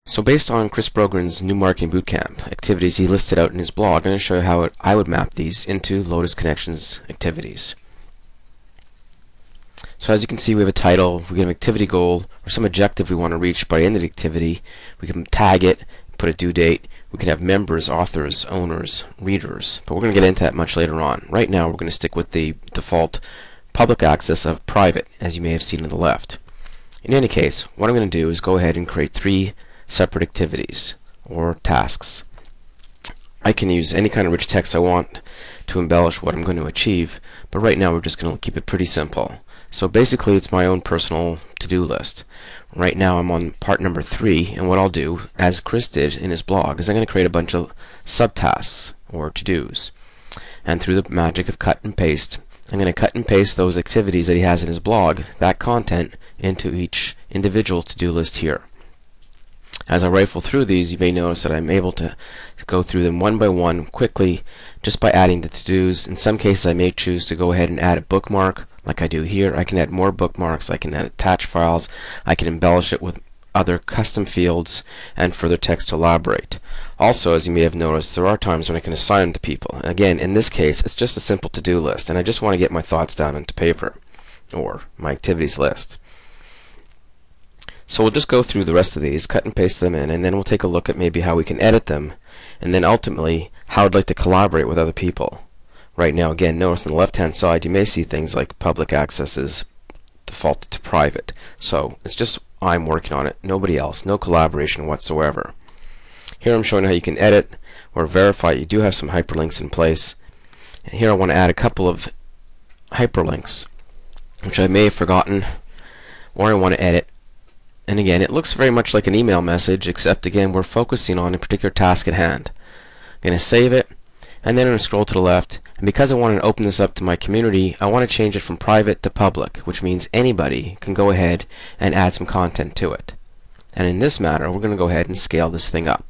So based on Chris Brogren's new marketing bootcamp activities he listed out in his blog, I'm going to show you how I would map these into Lotus Connections activities. So as you can see, we have a title, we get an activity goal, or some objective we want to reach by the end of the activity. We can tag it, put a due date. We can have members, authors, owners, readers, but we're going to get into that much later on. Right now we're going to stick with the default public access of private, as you may have seen on the left. In any case, what I'm going to do is go ahead and create 3 separate activities or tasks. I can use any kind of rich text I want to embellish what I'm going to achieve, but right now we're just going to keep it pretty simple. So basically it's my own personal to-do list. Right now I'm on part number 3, and what I'll do, as Chris did in his blog, is I'm going to create a bunch of subtasks or to-dos. And through the magic of cut and paste, I'm going to cut and paste those activities that he has in his blog, that content, into each individual to-do list here. As I rifle through these, you may notice that I'm able to go through them one by one quickly just by adding the to-dos. In some cases I may choose to go ahead and add a bookmark like I do here. I can add more bookmarks, I can add attach files, I can embellish it with other custom fields and further text to elaborate. Also, as you may have noticed, there are times when I can assign them to people. Again, in this case it's just a simple to-do list, and I just want to get my thoughts down into paper or my activities list. So we'll just go through the rest of these, cut and paste them in, and then we'll take a look at maybe how we can edit them, and then ultimately how I'd like to collaborate with other people. Right now, again, notice on the left hand side you may see things like public access is defaulted to private. So it's just I'm working on it, nobody else, no collaboration whatsoever. Here I'm showing how you can edit or verify you do have some hyperlinks in place. And here I want to add a couple of hyperlinks which I may have forgotten or I want to edit. And again, it looks very much like an email message, except again we're focusing on a particular task at hand. I'm going to save it, and then I'm going to scroll to the left, and because I want to open this up to my community, I want to change it from private to public, which means anybody can go ahead and add some content to it. And in this matter, we're going to go ahead and scale this thing up.